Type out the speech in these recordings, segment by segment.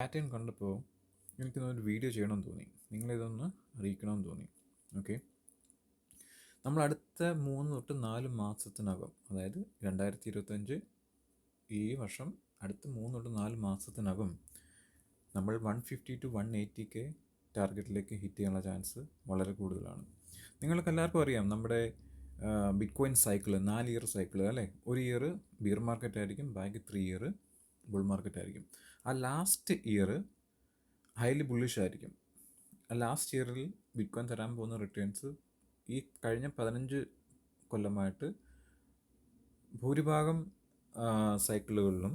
Pattern കണ്ടപ്പോൾ എനിക്കൊന്നൊരു video ചെയ്യണമെന്ന് തോന്നി, നിങ്ങളിതൊന്ന് അറിയിക്കണമെന്ന് തോന്നി. ഓക്കെ, നമ്മൾ അടുത്ത 3 തൊട്ട് 4 മാസത്തിനകം, അതായത് 2025 ഈ വർഷം അടുത്ത 3 തൊട്ട് 4 മാസത്തിനകം നമ്മൾ 150 to 180K ടാർഗറ്റിലേക്ക് ഹിറ്റ് ചെയ്യാനുള്ള ചാൻസ് വളരെ കൂടുതലാണ്. നിങ്ങൾക്ക് എല്ലാവർക്കും അറിയാം, നമ്മുടെ bit coin cycle 4 year cycle അല്ലേ. ഒരു ഇയർ ബിയർ മാർക്കറ്റ് ആയിരിക്കും, ബാക്കി 3 ഇയർ ബുൾ മാർക്കറ്റ് ആയിരിക്കും. ആ ലാസ്റ്റ് ഇയർ ഹൈലി ബുള്ളിഷ് ആയിരിക്കും. ആ ലാസ്റ്റ് ഇയറിൽ ബിറ്റ് കോയിൻ തരാൻ പോകുന്ന റിട്ടേൺസ് ഈ കഴിഞ്ഞ 15 കൊല്ലമായിട്ട് ഭൂരിഭാഗം സൈക്കിളുകളിലും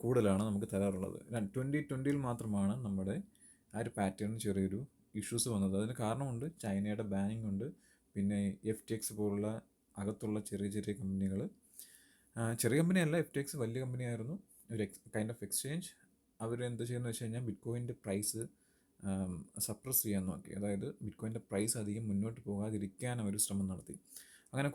കൂടുതലാണ് നമുക്ക് തരാറുള്ളത്. 2020 മാത്രമാണ് നമ്മുടെ ആ ഒരു പാറ്റേണിന് ചെറിയൊരു ഇഷ്യൂസ് വന്നത്. അതിന് കാരണമുണ്ട്, ചൈനയുടെ ബാനിങ് ഉണ്ട്, പിന്നെ FTX പോലുള്ള അകത്തുള്ള ചെറിയ ചെറിയ കമ്പനികൾ. ചെറിയ കമ്പനിയല്ല, FTX വലിയ കമ്പനിയായിരുന്നു, ഒരു കൈൻഡ് ഓഫ് എക്സ്ചേഞ്ച്. അവർ എന്ത് ചെയ്യുന്നത് വെച്ച് കഴിഞ്ഞാൽ ബിറ്റ് കോയിൻ്റെ പ്രൈസ് സപ്രസ് ചെയ്യാൻ നോക്കി. അതായത് ബിറ്റ് കോയിൻ്റെ പ്രൈസ് അധികം മുന്നോട്ട് പോകാതിരിക്കാൻ അവർ ശ്രമം നടത്തി. അങ്ങനെ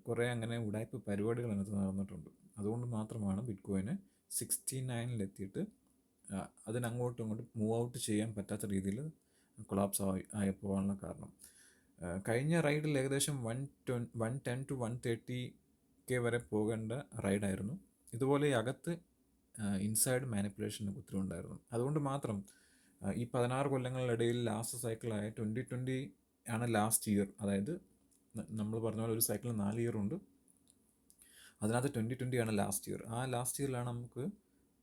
കുറേ അങ്ങനെ ഉടായ്പ പരിപാടികൾ അതിനകത്ത് നടന്നിട്ടുണ്ട്. അതുകൊണ്ട് മാത്രമാണ് ബിറ്റ് കോയിന് 69-ലെത്തിയിട്ട് അതിനങ്ങോട്ടും ഇങ്ങോട്ടും മൂവ് ഔട്ട് ചെയ്യാൻ പറ്റാത്ത രീതിയിൽ കൊളാപ്സ് ആയി പോകാനുള്ള കാരണം. കഴിഞ്ഞ റൈഡിൽ ഏകദേശം 110 to 130K വരെ പോകേണ്ട റൈഡായിരുന്നു. ഇതുപോലെ ഈ അകത്ത് ഇൻസൈഡ് മാനിപ്പുലേഷന് ഒത്തിരി ഉണ്ടായിരുന്നു. അതുകൊണ്ട് മാത്രം ഈ 16 കൊല്ലങ്ങളിനിടയിൽ ലാസ്റ്റ് സൈക്കിളായ 2020 ആണ് ലാസ്റ്റ് ഇയർ. അതായത് നമ്മൾ പറഞ്ഞ പോലെ ഒരു സൈക്കിളിൽ 4 ഇയർ ഉണ്ട്, അതിനകത്ത് 2020 ആണ് ലാസ്റ്റ് ഇയർ. ആ ലാസ്റ്റ് ഇയറിലാണ്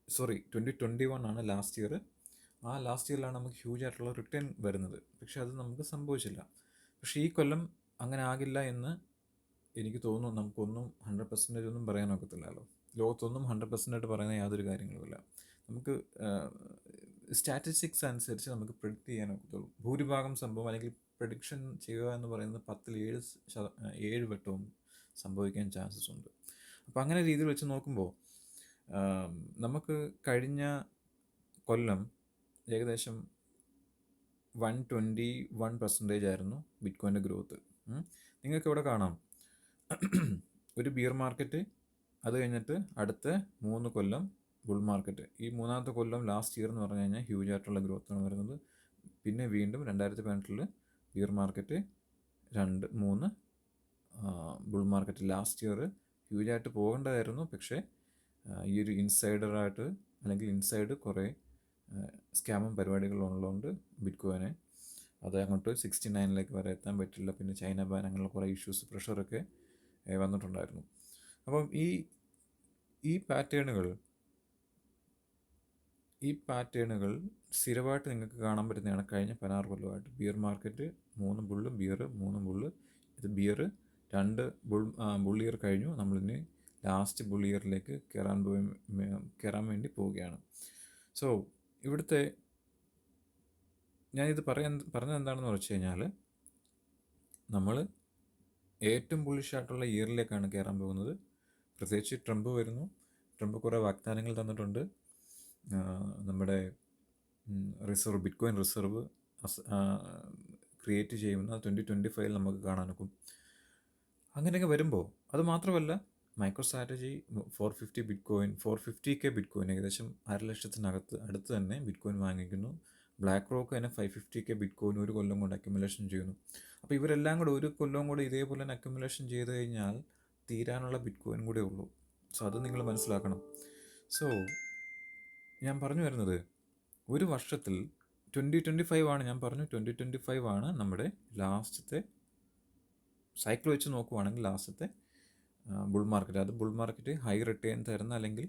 2021 ആണ് ലാസ്റ്റ് ഇയർ. ആ ലാസ്റ്റ് ഇയറിലാണ് നമുക്ക് ഹ്യൂജ് ആയിട്ടുള്ള റിട്ടേൺ വരുന്നത്. പക്ഷെ അത് നമുക്ക് സംഭവിച്ചില്ല. പക്ഷേ ഈ കൊല്ലം അങ്ങനെ ആകില്ല എന്ന് എനിക്ക് തോന്നുന്നു. നമുക്കൊന്നും 100% ഒന്നും പറയാനൊക്കത്തില്ലല്ലോ. ലോകത്തൊന്നും 100% പറയുന്ന യാതൊരു കാര്യങ്ങളുമില്ല. നമുക്ക് സ്റ്റാറ്റിസ്റ്റിക്സ് അനുസരിച്ച് നമുക്ക് പ്രെഡിക്റ്റ് ചെയ്യാനൊക്കത്തുള്ളൂ. ഭൂരിഭാഗം സംഭവം അല്ലെങ്കിൽ പ്രഡിക്ഷൻ ചെയ്യുക എന്ന് പറയുന്നത് 10-ൽ 7 വട്ടവും സംഭവിക്കാൻ ചാൻസസ് ഉണ്ട്. അപ്പോൾ അങ്ങനെ രീതിയിൽ വെച്ച് നോക്കുമ്പോൾ നമുക്ക് കഴിഞ്ഞ കൊല്ലം ഏകദേശം 121% ആയിരുന്നു ബിറ്റ് കോയിൻ്റെ ഗ്രോത്ത്. നിങ്ങൾക്ക് ഇവിടെ കാണാം, ഒരു ബിയർ മാർക്കറ്റ്, അത് കഴിഞ്ഞിട്ട് അടുത്ത 3 കൊല്ലം ബുൾ മാർക്കറ്റ്. ഈ മൂന്നാമത്തെ കൊല്ലം ലാസ്റ്റ് ഇയർ എന്ന് പറഞ്ഞു കഴിഞ്ഞാൽ ഹ്യൂജ് ആയിട്ടുള്ള ഗ്രോത്താണ് വരുന്നത്. പിന്നെ വീണ്ടും 2018 bear market, 2-3 bull market. Last year ഹ്യൂജായിട്ട് പോകേണ്ടതായിരുന്നു, പക്ഷേ ഈ ഒരു ഇൻസൈഡറായിട്ട് അല്ലെങ്കിൽ ഇൻസൈഡ് കുറേ സ്കാമും പരിപാടികളുള്ളതുകൊണ്ട് ബിറ്റ് കോയിനെ അത് അങ്ങോട്ട് 69-ലേക്ക് വരെ എത്താൻ പറ്റില്ല. പിന്നെ ചൈന ബാൻ, അങ്ങനെയുള്ള കുറേ ഇഷ്യൂസ്, പ്രഷറൊക്കെ വന്നിട്ടുണ്ടായിരുന്നു. അപ്പം ഈ പാറ്റേണുകൾ സ്ഥിരമായിട്ട് നിങ്ങൾക്ക് കാണാൻ പറ്റുന്നതാണ് കഴിഞ്ഞ 16 കൊല്ലമായിട്ട്. Bear market 3 bull, bear 3 bull. ഇത് ബിയർ 2 ബുൾ ഇയർ കഴിഞ്ഞു, നമ്മളിനി ലാസ്റ്റ് ബുൾ ഇയറിലേക്ക് കയറാൻ വേണ്ടി പോവുകയാണ്. സോ ഇവിടുത്തെ ഞാനിത് പറഞ്ഞത് എന്താണെന്ന് വെച്ച് കഴിഞ്ഞാൽ, നമ്മൾ ഏറ്റവും ബുള്ളിഷായിട്ടുള്ള ഇയറിലേക്കാണ് കയറാൻ പോകുന്നത്. പ്രത്യേകിച്ച് ട്രംപ് വരുന്നു. ട്രംപ് കുറേ വാഗ്ദാനങ്ങൾ തന്നിട്ടുണ്ട്. നമ്മുടെ ബിറ്റ് കോയിൻ റിസർവ് ക്രിയേറ്റ് ചെയ്യുമെന്ന് 2025 നമുക്ക് കാണാനൊക്കും. അങ്ങനെയൊക്കെ വരുമ്പോൾ, അത് മാത്രമല്ല, micro strategy 450 bit coin, 450K bit coin, ഏകദേശം 1,00,000 അടുത്ത് തന്നെ ബിറ്റ് കോയിൻ വാങ്ങിക്കുന്നു. ബ്ലാക്ക് റോക്ക് തന്നെ 550K ബിറ്റ് കോയിൻ ഒരു കൊല്ലം കൊണ്ട് അക്യുമുലേഷൻ ചെയ്യുന്നു. അപ്പോൾ ഇവരെല്ലാം കൂടെ ഒരു കൊല്ലം കൂടെ ഇതേപോലെ തന്നെ അക്യുമുലേഷൻ ചെയ്ത് കഴിഞ്ഞാൽ തീരാനുള്ള ബിറ്റ് കോയിൻ കൂടെ ഉള്ളൂ. സോ അത് നിങ്ങൾ മനസ്സിലാക്കണം. സോ ഞാൻ പറഞ്ഞു വരുന്നത്, ഒരു വർഷത്തിൽ 2025 ആണ്, ഞാൻ പറഞ്ഞു 2025 ആണ് നമ്മുടെ ലാസ്റ്റത്തെ സൈക്കിൾ വെച്ച് നോക്കുവാണെങ്കിൽ ലാസ്റ്റത്തെ ബുൾ മാർക്കറ്റ്. അത് ബുൾ മാർക്കറ്റ് ഹൈ റിട്ടേൺ തരുന്ന, അല്ലെങ്കിൽ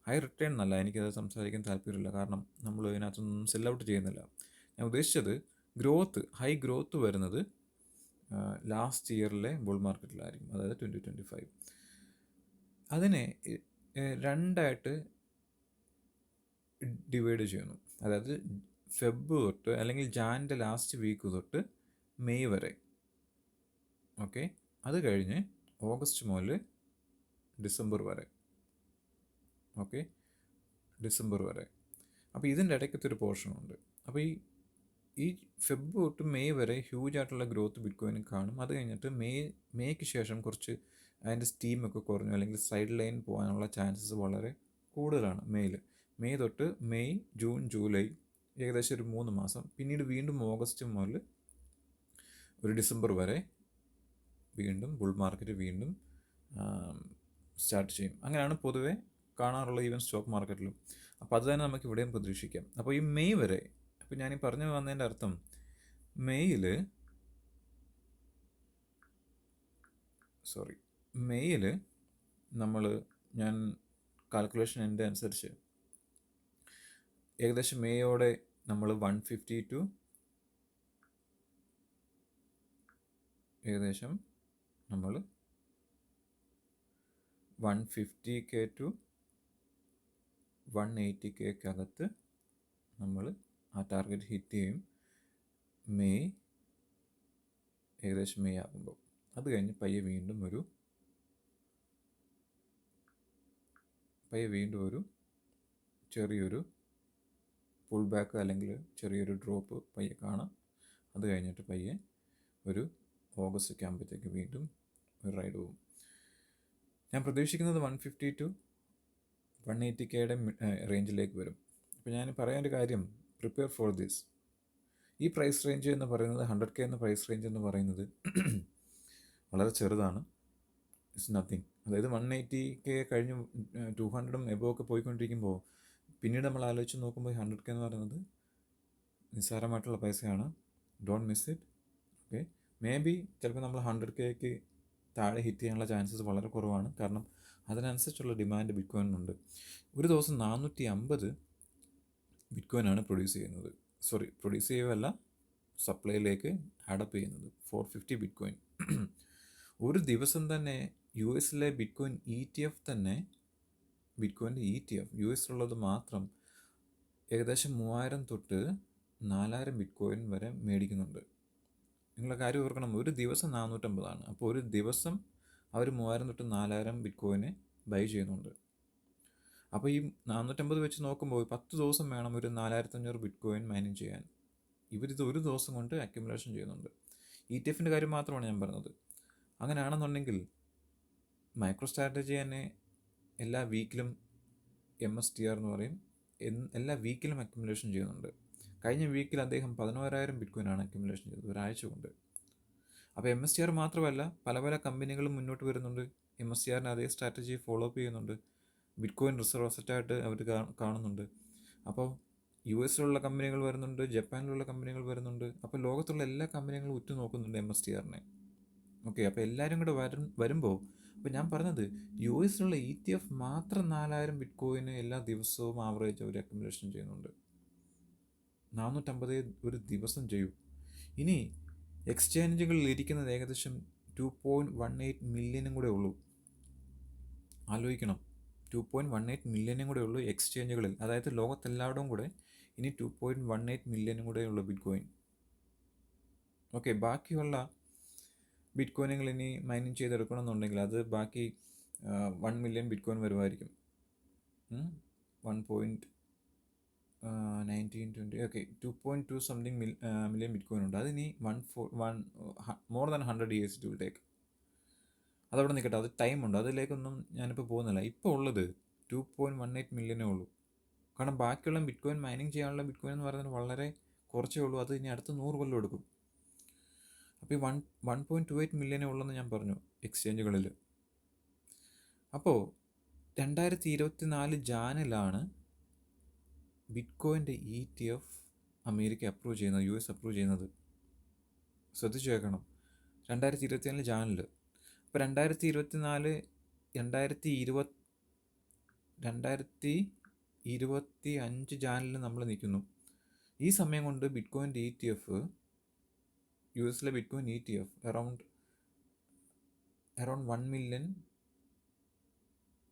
ഹൈ റിട്ടേൺ എന്നല്ല, എനിക്കത് സംസാരിക്കാൻ താല്പര്യമില്ല, കാരണം നമ്മൾ ഇതിനകത്തൊന്നും സെൽ ഔട്ട് ചെയ്യുന്നില്ല. ഞാൻ ഉദ്ദേശിച്ചത് ഹൈ ഗ്രോത്ത് വരുന്നത് ലാസ്റ്റ് ഇയറിലെ ബുൾ മാർക്കറ്റിലായിരിക്കും, അതായത് 2025. അതിനെ രണ്ടായിട്ട് ഡിവൈഡ് ചെയ്യുന്നു. അതായത് ഫെബ് തൊട്ട് അല്ലെങ്കിൽ ജാൻ്റെ ലാസ്റ്റ് വീക്ക് തൊട്ട് മെയ് വരെ. ഓക്കെ, അത് കഴിഞ്ഞ് ഓഗസ്റ്റ് മുതൽ ഡിസംബർ വരെ. ഓക്കെ, ഡിസംബർ വരെ. അപ്പോൾ ഇതിൻ്റെ ഇടയ്ക്കത്തെ ഒരു പോർഷനുണ്ട്. അപ്പോൾ ഈ ഫെബ് തൊട്ട് മെയ് വരെ ഹ്യൂജ് ആയിട്ടുള്ള ഗ്രോത്ത് ബിറ്റ് കോയിന് കാണും. അത് കഴിഞ്ഞിട്ട് മേയ്ക്ക് ശേഷം കുറച്ച് അതിൻ്റെ സ്റ്റീമൊക്കെ കുറഞ്ഞു, അല്ലെങ്കിൽ സൈഡ് ലൈൻ പോകാനുള്ള ചാൻസസ് വളരെ കൂടുതലാണ്. മെയ് തൊട്ട് മെയ്, ജൂൺ, ജൂലൈ ഏകദേശം ഒരു 3 മാസം. പിന്നീട് വീണ്ടും ഓഗസ്റ്റ് മുതൽ ഒരു ഡിസംബർ വരെ വീണ്ടും ബുൾ മാർക്കറ്റ് വീണ്ടും സ്റ്റാർട്ട് ചെയ്യും. അങ്ങനെയാണ് പൊതുവെ കാണാറുള്ള ഈവൻ സ്റ്റോക്ക് മാർക്കറ്റിലും. അപ്പോൾ അത് തന്നെ നമുക്ക് ഇവിടെയും പ്രതീക്ഷിക്കാം. അപ്പോൾ ഈ മെയ് വരെ, അപ്പോൾ ഞാനീ പറഞ്ഞു വന്നതിൻ്റെ അർത്ഥം മെയ്യിൽ ഞാൻ കാൽക്കുലേഷൻ എൻ്റെ അനുസരിച്ച് ഏകദേശം മെയ്യോടെ നമ്മൾ 150 ടു ഏകദേശം നമ്മൾ 150K ടു 180K'ക്കകത്ത് നമ്മൾ ആ ടാർഗറ്റ് ഹിറ്റ് ചെയ്യും ഏകദേശം മെയ് ആകുമ്പോൾ. അത് കഴിഞ്ഞ് പയ്യെ വീണ്ടും ഒരു ചെറിയൊരു പുൾ ബാക്ക് അല്ലെങ്കിൽ ചെറിയൊരു ഡ്രോപ്പ് പയ്യെ കാണാം. അത് കഴിഞ്ഞിട്ട് പയ്യെ ഒരു ഓഗസ്റ്റ് ഒക്കെ ആകുമ്പോഴത്തേക്ക് വീണ്ടും ഒരു റൈഡ് പോകും. ഞാൻ പ്രതീക്ഷിക്കുന്നത് 150 ടു 180Kയുടെ റേഞ്ചിലേക്ക് വരും. അപ്പോൾ ഞാൻ പറയാൻ ഒരു കാര്യം, പ്രിപ്പയർ ഫോർ ദിസ്. ഈ പ്രൈസ് റേഞ്ച് എന്ന് പറയുന്നത് 100K എന്ന പ്രൈസ് റേഞ്ച് എന്ന് പറയുന്നത് വളരെ ചെറുതാണ്. It's nothing. അതായത് 180K കഴിഞ്ഞ് 200ഉം എബോവൊക്കെ പോയിക്കൊണ്ടിരിക്കുമ്പോൾ പിന്നീട് നമ്മൾ ആലോചിച്ച് നോക്കുമ്പോൾ 100K എന്ന് പറയുന്നത് നിസ്സാരമായിട്ടുള്ള പൈസയാണ്. Don't miss it. Okay, may be ചിലപ്പോൾ നമ്മൾ 100Kക്ക് താഴെ ഹിറ്റ് ചെയ്യാനുള്ള ചാൻസസ് വളരെ കുറവാണ്. കാരണം അതിനനുസരിച്ചുള്ള ഡിമാൻഡ് ബിറ്റ്കോയിനുണ്ട്. ഒരു ദിവസം 450 ബിറ്റ്കോയിനാണ് പ്രൊഡ്യൂസ് ചെയ്യുകയല്ല, സപ്ലൈയിലേക്ക് ആഡപ്പ് ചെയ്യുന്നത് 450 ബിറ്റ്കോയിൻ. ഒരു ദിവസം തന്നെ US-ലെ ബിറ്റ്കോയിൻ ETF തന്നെ, ബിറ്റ്കോയിൻ്റെ ETF US-ലുള്ളത് മാത്രം ഏകദേശം 3000 തൊട്ട് 4000 ബിറ്റ്കോയിൻ വരെ മേടിക്കുന്നുണ്ട്. നിങ്ങളുടെ കാര്യം ഓർക്കണം, ഒരു ദിവസം 450 അപ്പോൾ ഒരു ദിവസം അവർ 3000 തൊട്ട് 4000 ബിറ്റ്കോയിനെ ബൈ ചെയ്യുന്നുണ്ട്. അപ്പോൾ ഈ 450 വെച്ച് നോക്കുമ്പോൾ 10 ദിവസം വേണം ഒരു 4500 ബിറ്റ്കോയിൻ മൈനിങ് ചെയ്യാൻ. ഇവരിത് ഒരു ദിവസം കൊണ്ട് അക്യുമുലേഷൻ ചെയ്യുന്നുണ്ട്. ETF-ൻ്റെ കാര്യം മാത്രമാണ് ഞാൻ പറഞ്ഞത്. അങ്ങനെയാണെന്നുണ്ടെങ്കിൽ മൈക്രോ സ്ട്രാറ്റജി തന്നെ എല്ലാ വീക്കിലും MSTR എന്ന് പറയും, എല്ലാ വീക്കിലും അക്യുമുലേഷൻ ചെയ്യുന്നുണ്ട്. കഴിഞ്ഞ വീക്കിൽ അദ്ദേഹം 11000 ബിറ്റ്കോയിനാണ് അക്യുമുലേഷൻ ചെയ്തത് ഒരാഴ്ച കൊണ്ട്. അപ്പോൾ MSTR മാത്രമല്ല, പല കമ്പനികളും മുന്നോട്ട് വരുന്നുണ്ട്. MSTRന് അതേ സ്ട്രാറ്റജി ഫോളോ അപ്പ് ചെയ്യുന്നുണ്ട്. ബിറ്റ്കോയിൻ റിസർവ് അസറ്റായിട്ട് അവർ കാണുന്നുണ്ട്. അപ്പോൾ US-ലുള്ള കമ്പനികൾ വരുന്നുണ്ട്, ജപ്പാനിലുള്ള കമ്പനികൾ വരുന്നുണ്ട്. അപ്പോൾ ലോകത്തുള്ള എല്ലാ കമ്പനികളും ഉറ്റുനോക്കുന്നുണ്ട് MSTRനെ. ഓക്കെ, അപ്പോൾ എല്ലാവരും കൂടെ വരുമ്പോൾ അപ്പോൾ ഞാൻ പറഞ്ഞത് US-ലുള്ള ETF മാത്രം 4000 ബിറ്റ്കോയിന് എല്ലാ ദിവസവും ആവറേജ് അവർ അക്യുമുലേഷൻ ചെയ്യുന്നുണ്ട്. 450 ഒരു ദിവസം ചെയ്യും. ഇനി എക്സ്ചേഞ്ചുകളിൽ ഇരിക്കുന്നത് ഏകദേശം 2.18 മില്യനും കൂടെ ഉള്ളൂ. ആലോചിക്കണം, 2.18 മില്യനും കൂടെ ഉള്ളൂ എക്സ്ചേഞ്ചുകളിൽ. അതായത് ലോകത്തെല്ലായിടവും കൂടെ ഇനി 2.18 മില്യനും കൂടെ ഉള്ളൂ ബിറ്റ്കോയിൻ. ഓക്കെ, ബാക്കിയുള്ള ബിറ്റ്കോയിനുകൾ ഇനി മൈനിങ് ചെയ്തെടുക്കണമെന്നുണ്ടെങ്കിൽ അത് ബാക്കി 1 മില്യൺ ബിറ്റ്കോയിൻ വരുമായിരിക്കും. 1.1920 ഓക്കെ 2.2 സംതിങ് മില്യൺ ബിറ്റ്കോയിൻ ഉണ്ട്. അതിനി more than 100 years it will take. അതവിടെ നിൽക്കട്ടെ, അത് ടൈമുണ്ട്, അതിലേക്കൊന്നും ഞാനിപ്പോൾ പോകുന്നില്ല. ഇപ്പോൾ ഉള്ളത് 2.18 മില്യനേ ഉള്ളൂ. കാരണം ബാക്കിയുള്ള ബിറ്റ്കോയിൻ മൈനിങ് ചെയ്യാനുള്ള ബിറ്റ്കോയിൻ എന്ന് പറയുന്നത് വളരെ കുറച്ചേ ഉള്ളൂ. അത് ഇനി അടുത്ത 100 കൊല്ലം എടുക്കും. അപ്പോൾ ഈ 1.28 മില്യനേ ഉള്ളെന്ന് ഞാൻ പറഞ്ഞു എക്സ്ചേഞ്ചുകളിൽ. അപ്പോൾ 2024 ജാനിലാണ് ബിറ്റ്കോയിൻ്റെ ETF അമേരിക്ക അപ്രൂവ് ചെയ്യുന്നത്, US അപ്രൂവ് ചെയ്യുന്നത്. ശ്രദ്ധിച്ചു കേൾക്കണം, 2024 ജാനിൽ. അപ്പോൾ 2025 ജാനിൽ നമ്മൾ നിൽക്കുന്നു. ഈ സമയം കൊണ്ട് ബിറ്റ്കോയിൻ്റെ ETF, US-ലെ bitcoin ETF around 1 million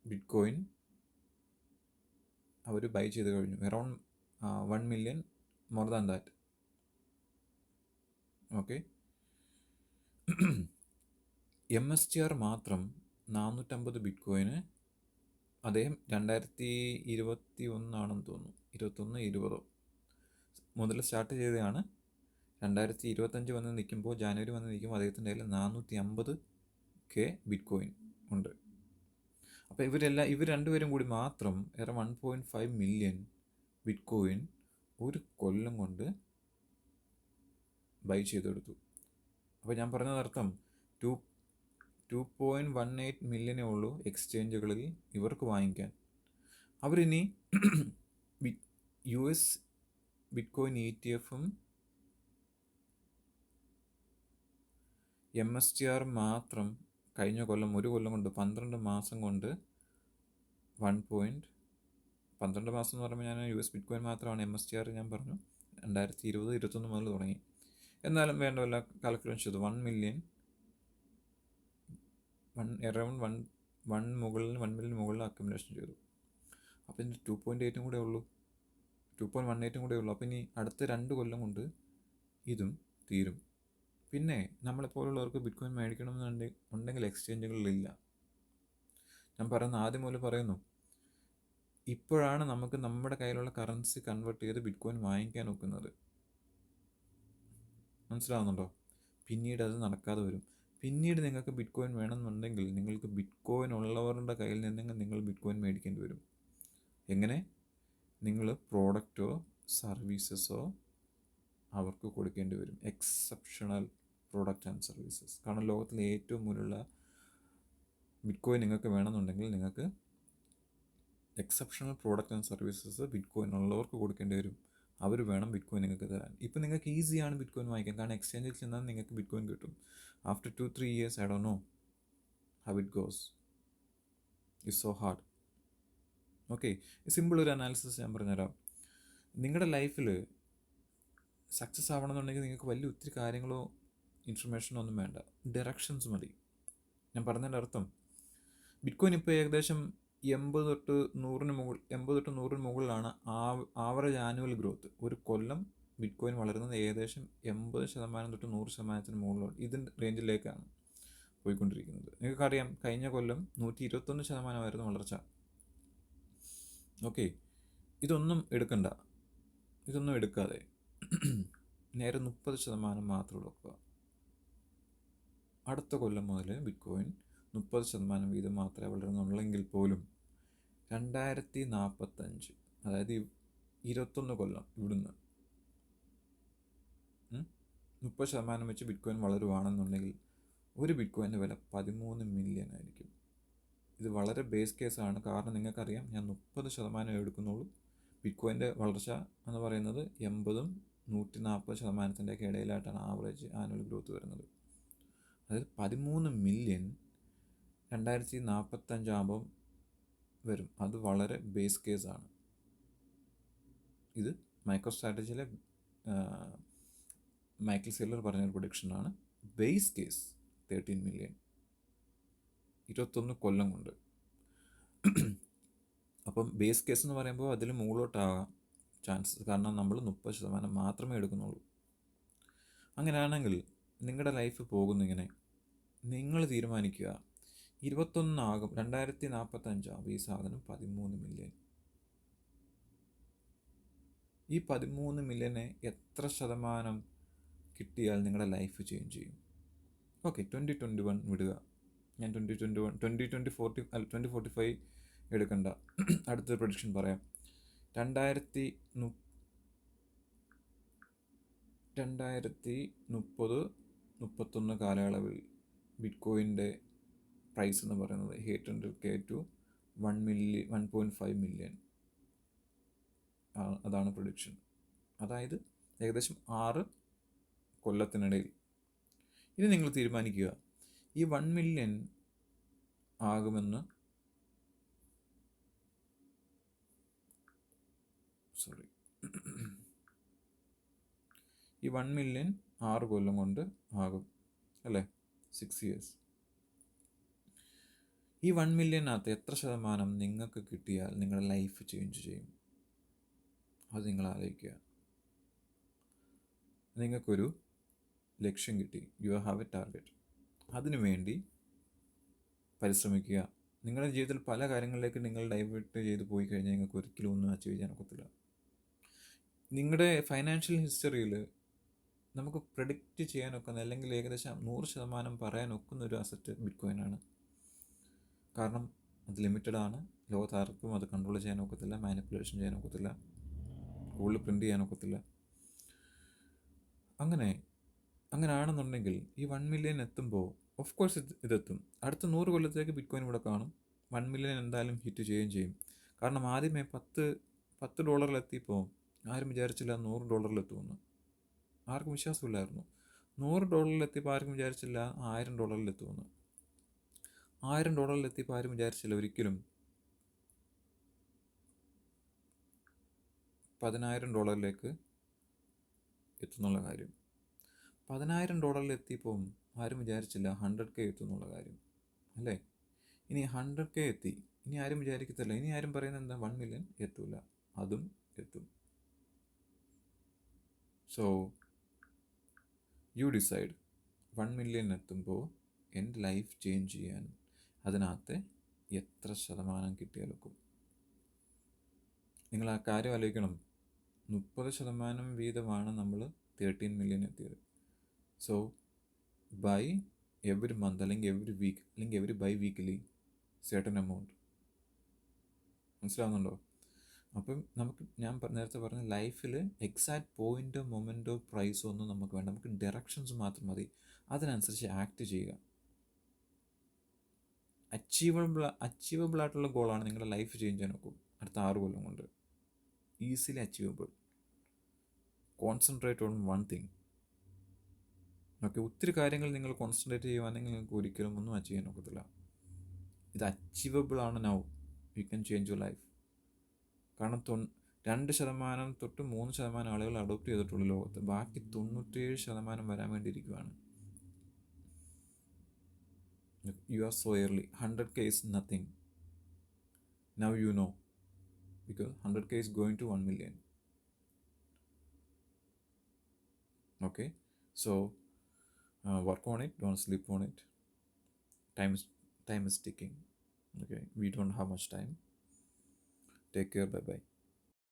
bitcoin അവർ ബൈ ചെയ്ത് കഴിഞ്ഞു. Around 1 million, more than that. Okay, MSTR മാത്രം 450 ബിറ്റ്കോയിന് അദ്ദേഹം 2021 ആണെന്ന് തോന്നുന്നു, 20 മുതൽ സ്റ്റാർട്ട് ചെയ്തതാണ്. 2025 വന്ന് നിൽക്കുമ്പോൾ, ജാനുവരി വന്ന് നിൽക്കുമ്പോൾ അദ്ദേഹത്തിൻ്റെ കയ്യിൽ 450K ബിറ്റ്കോയിൻ ഉണ്ട്. അപ്പോൾ ഇവർ രണ്ടുപേരും കൂടി മാത്രം 1.5 മില്യൺ ബിറ്റ് കോയിൻ ഒരു കൊല്ലം കൊണ്ട് ബൈ ചെയ്തെടുത്തു. അപ്പോൾ ഞാൻ പറഞ്ഞതർത്ഥം 2.18 മില്യനേ ഉള്ളൂ എക്സ്ചേഞ്ചുകളിൽ ഇവർക്ക് വാങ്ങിക്കാൻ. അവരിനി US ബിറ്റ് കോയിൻ ETF-ഉം MSTR മാത്രം കഴിഞ്ഞ കൊല്ലം ഒരു കൊല്ലം കൊണ്ട് 12 മാസം കൊണ്ട് 12 മാസം എന്ന് പറയുമ്പോൾ ഞാൻ US ബിറ്റ് കോയിൻ മാത്രമാണ്. MSTR ഞാൻ പറഞ്ഞു 2020-21 മുതൽ തുടങ്ങി. എന്നാലും വേണ്ടവല്ല കാൽക്കുലേഷൻ ചെയ്തു 1 മില്യൺ അറൗണ്ട് 1 മില്യൺ മുകളിൽ അക്യുമുലേഷൻ ചെയ്തു. അപ്പോൾ ഇതിൻ്റെ 2.8 കൂടെ ഉള്ളൂ, 2.18 കൂടെ ഉള്ളൂ. അപ്പോൾ ഇനി അടുത്ത 2 കൊല്ലം കൊണ്ട് ഇതും തീരും. പിന്നെ നമ്മളെപ്പോലുള്ളവർക്ക് ബിറ്റ് കോയിൻ മേടിക്കണമെന്നുണ്ടെങ്കിൽ എക്സ്ചേഞ്ചുകളിലില്ല. ഞാൻ ആദ്യം മുതൽ പറയുന്നു, ഇപ്പോഴാണ് നമുക്ക് നമ്മുടെ കയ്യിലുള്ള കറൻസി കൺവേർട്ട് ചെയ്ത് ബിറ്റ് കോയിൻ വാങ്ങിക്കാൻ ഒക്കുന്നത്. മനസ്സിലാവുന്നുണ്ടോ? പിന്നീട് അത് നടക്കാതെ വരും. പിന്നീട് നിങ്ങൾക്ക് ബിറ്റ് കോയിൻ വേണമെന്നുണ്ടെങ്കിൽ നിങ്ങൾക്ക് ബിറ്റ് കോയിൻ ഉള്ളവരുടെ കയ്യിൽ നിന്നെങ്കിൽ നിങ്ങൾ ബിറ്റ് കോയിൻ മേടിക്കേണ്ടി വരും. എങ്ങനെ? നിങ്ങൾ പ്രോഡക്റ്റോ സർവീസസോ അവർക്ക് കൊടുക്കേണ്ടി വരും. Exceptional product and services. കാരണം ലോകത്തിലെ ഏറ്റവും മുന്നിലുള്ള ബിറ്റ് കോയിൻ നിങ്ങൾക്ക് വേണമെന്നുണ്ടെങ്കിൽ നിങ്ങൾക്ക് exceptional product and services bit coin ഉള്ളവർക്ക് കൊടുക്കേണ്ടി വരും. അവർ വേണം ബിറ്റ് കോയിൻ നിങ്ങൾക്ക് തരാൻ. ഇപ്പം നിങ്ങൾക്ക് ഈസിയാണ് ബിറ്റ് കോയിൻ വാങ്ങിക്കാൻ, കാരണം എക്സ്ചേഞ്ചിൽ ചെന്നാൽ നിങ്ങൾക്ക് ബിറ്റ് കോയിൻ കിട്ടും. After 2-3 years I don't know how it goes. It's so hard. Okay, simple ഒരു അനാലിസിസ് ഞാൻ പറഞ്ഞുതരാം. നിങ്ങളുടെ ലൈഫിൽ സക്സസ് ആവണമെന്നുണ്ടെങ്കിൽ നിങ്ങൾക്ക് ഒത്തിരി കാര്യങ്ങളോ ഇൻഫർമേഷനോ ഒന്നും വേണ്ട, ഡയറക്ഷൻസ് മതി. ഞാൻ പറഞ്ഞതിൻ്റെ അർത്ഥം, ബിറ്റ് കോയിൻ ഇപ്പോൾ ഏകദേശം 80 തൊട്ട് 100 മുകളിലാണ് ആവറേജ് ആനുവൽ ഗ്രോത്ത്. ഒരു കൊല്ലം ബിറ്റ് കോയിൻ വളരുന്നത് ഏകദേശം 80% തൊട്ട് 100% മുകളിലാണ്. ഇതിൻ്റെ റേഞ്ചിലേക്കാണ് പോയിക്കൊണ്ടിരിക്കുന്നത്. നിങ്ങൾക്കറിയാം, കഴിഞ്ഞ കൊല്ലം 121% വളർച്ച. ഓക്കെ, ഇതൊന്നും എടുക്കാതെ നേരെ 30% മാത്രം എടുക്കുക. അടുത്ത കൊല്ലം മുതൽ ബിറ്റ് കോയിൻ 30% വീതം മാത്രമേ വളരുന്നുള്ളെങ്കിൽ പോലും 2045, അതായത് 21 കൊല്ലം ഇവിടുന്ന് 30% വെച്ച് ബിറ്റ് കോയിൻ വളരുവാണെന്നുണ്ടെങ്കിൽ ഒരു ബിറ്റ് കോയിൻ്റെ വില 13 മില്യൺ ആയിരിക്കും. ഇത് വളരെ ബേസ് കേസാണ്. കാരണം നിങ്ങൾക്കറിയാം, ഞാൻ 30% എടുക്കുന്നുള്ളൂ. ബിറ്റ് കോയിൻ്റെ വളർച്ച എന്ന് പറയുന്നത് 80-140%-ഒക്കെ ഇടയിലായിട്ടാണ് ആവറേജ് ആനുവൽ ഗ്രോത്ത് വരുന്നത്. അതായത് 13 മില്യൺ 2045 ആകുമ്പം വരും. അത് വളരെ ബേസ് കേസാണ്. ഇത് മൈക്രോ സ്ട്രാറ്റജിയിലെ മൈക്കിൾ സെല്ലർ പറഞ്ഞൊരു പ്രൊഡിക്ഷനാണ്. ബേസ് കേസ് 13 മില്യൺ 21 കൊല്ലം കൊണ്ട്. അപ്പം ബേസ് കേസ് എന്ന് പറയുമ്പോൾ അതിൽ മുകളിലോട്ടാകാം ചാൻസസ്, കാരണം നമ്മൾ 30% മാത്രമേ എടുക്കുന്നുള്ളൂ. അങ്ങനെയാണെങ്കിൽ നിങ്ങളുടെ ലൈഫ് പോകുന്നിങ്ങനെ. നിങ്ങൾ തീരുമാനിക്കുക, 21 ആകും, 2045 ആകും ഈ സാധനം 13 മില്യൺ. ഈ 13 മില്യനെ എത്ര ശതമാനം കിട്ടിയാൽ നിങ്ങളുടെ ലൈഫ് ചേഞ്ച് ചെയ്യും? ഓക്കെ, 2021 വിടുക. ഞാൻ 2045 എടുക്കണ്ട. അടുത്ത പ്രൊഡിക്ഷൻ പറയാം. 2030-31 കാലയളവിൽ ബിറ്റ് കോയിൻ്റെ പ്രൈസ് എന്ന് പറയുന്നത് 800K to 1.5 മില്യൺ. അതാണ് പ്രൊഡിക്ഷൻ. അതായത് ഏകദേശം 6 കൊല്ലത്തിനിടയിൽ. ഇനി നിങ്ങൾ തീരുമാനിക്കുക, ഈ 1 മില്യൺ ആകുമെന്ന് ഈ 1 മില്യൺ 6 കൊല്ലം കൊണ്ട് ആകും അല്ലേ? 6 years. ഈ 1 മില്യനകത്ത് എത്ര ശതമാനം നിങ്ങൾക്ക് കിട്ടിയാൽ നിങ്ങളുടെ ലൈഫ് ചേഞ്ച് ചെയ്യും? അത് നിങ്ങൾ ആലോചിക്കുക. നിങ്ങൾക്കൊരു ലക്ഷ്യം കിട്ടി, യു ഹാവ് എ ടാർഗറ്റ്. അതിനുവേണ്ടി പരിശ്രമിക്കുക. നിങ്ങളുടെ ജീവിതത്തിൽ പല കാര്യങ്ങളിലേക്ക് നിങ്ങൾ ഡൈവേർട്ട് ചെയ്ത് പോയി കഴിഞ്ഞാൽ നിങ്ങൾക്ക് ഒരിക്കലും ഒന്നും അച്ചീവ് ചെയ്യാൻ ഒക്കത്തില്ല. നിങ്ങളുടെ ഫൈനാൻഷ്യൽ ഹിസ്റ്ററിയിൽ നമുക്ക് പ്രെഡിക്റ്റ് ചെയ്യാനൊക്കുന്ന, അല്ലെങ്കിൽ ഏകദേശം 100% പറയാനൊക്കുന്ന ഒരു അസറ്റ് ബിറ്റ് കോയിനാണ്. കാരണം അത് ലിമിറ്റഡ് ആണ്. ലോകത്ത് ആർക്കും അത് കൺട്രോൾ ചെയ്യാൻ ഒക്കത്തില്ല, മാനിപ്പുലേഷൻ ചെയ്യാൻ ഒക്കത്തില്ല, കൂടുതൽ പ്രിൻറ്റ് ചെയ്യാൻ ഒക്കത്തില്ല. അങ്ങനെ ആണെന്നുണ്ടെങ്കിൽ ഈ 1 മില്യൺ എത്തുമ്പോൾ ഓഫ് കോഴ്സ് ഇതെത്തും. അടുത്ത 100 കൊല്ലത്തേക്ക് ബിറ്റ് കോയിൻ ഇവിടെ കാണും. 1 മില്യൺ എന്തായാലും ഹിറ്റ് ചെയ്യുകയും ചെയ്യും. കാരണം ആദ്യമേ $10 ആരും വിചാരിച്ചില്ല $100 ആർക്കും വിശ്വാസമില്ലായിരുന്നു. $100 ആർക്കും വിചാരിച്ചില്ല $1000 $1000 ആരും വിചാരിച്ചില്ല ഒരിക്കലും $10,000 എത്തുന്നുള്ള കാര്യം. $10,000 ആരും വിചാരിച്ചില്ല 100K എത്തുന്നുള്ള കാര്യം, അല്ലേ? ഇനി 100K എത്തി, ഇനി ആരും വിചാരിക്കത്തില്ല, ഇനി ആരും പറയുന്നത് എന്താ 1 മില്യൺ എത്തൂല, അതും എത്തും. So you decide. 1 മില്യൺ എത്തുമ്പോൾ എൻ്റെ ലൈഫ് ചേഞ്ച് ചെയ്യാൻ അതിനകത്ത് എത്ര ശതമാനം കിട്ടിയാലൊക്കും? നിങ്ങൾ ആ കാര്യം ആലോചിക്കണം. 30% വീതമാണ് നമ്മൾ 13 മില്യൺ എത്തിയത്. സോ ബൈ എവറി മന്ത് അല്ലെങ്കിൽ എവറി വീക്ക് അല്ലെങ്കിൽ every bi weekly certain amount. മനസ്സിലാവുന്നുണ്ടോ? അപ്പം ഞാൻ നേരത്തെ പറഞ്ഞ ലൈഫിൽ എക്സാക്ട് പോയിൻ്റോ മൊമെൻറ്റോ പ്രൈസോ ഒന്നും നമുക്ക് വേണ്ട. നമുക്ക് ഡയറക്ഷൻസ് മാത്രം മതി. അതിനനുസരിച്ച് ആക്ട് ചെയ്യുക. അച്ചീവബിൾ ആയിട്ടുള്ള ഗോളാണ് നിങ്ങളുടെ ലൈഫ് ചേഞ്ച് ചെയ്യാൻ നോക്കും അടുത്ത 6 കൊല്ലം കൊണ്ട്. Easily achievable. Concentrate on one thing. Okay, ഒത്തിരി കാര്യങ്ങൾ നിങ്ങൾ കോൺസെൻട്രേറ്റ് ചെയ്യുവാണെങ്കിൽ നിങ്ങൾക്ക് ഒരിക്കലും ഒന്നും അച്ചീവ് ചെയ്യാൻ ഒക്കത്തില്ല. ഇത് അച്ചീവബിൾ ആണ്. Now you can change your life. കാരണം 2% തൊട്ട് 3% ആളുകൾ അഡോപ്റ്റ് ചെയ്തിട്ടുള്ളൂ ലോകത്ത്. ബാക്കി 97% വരാൻ വേണ്ടിയിരിക്കുകയാണ്. You are so early. 100K is nothing. Now you know. Because 100K is going to 1 million. Okay? So, work on it. Don't sleep on it. Time is ticking. Okay? We don't have much time. Take care. Bye-bye.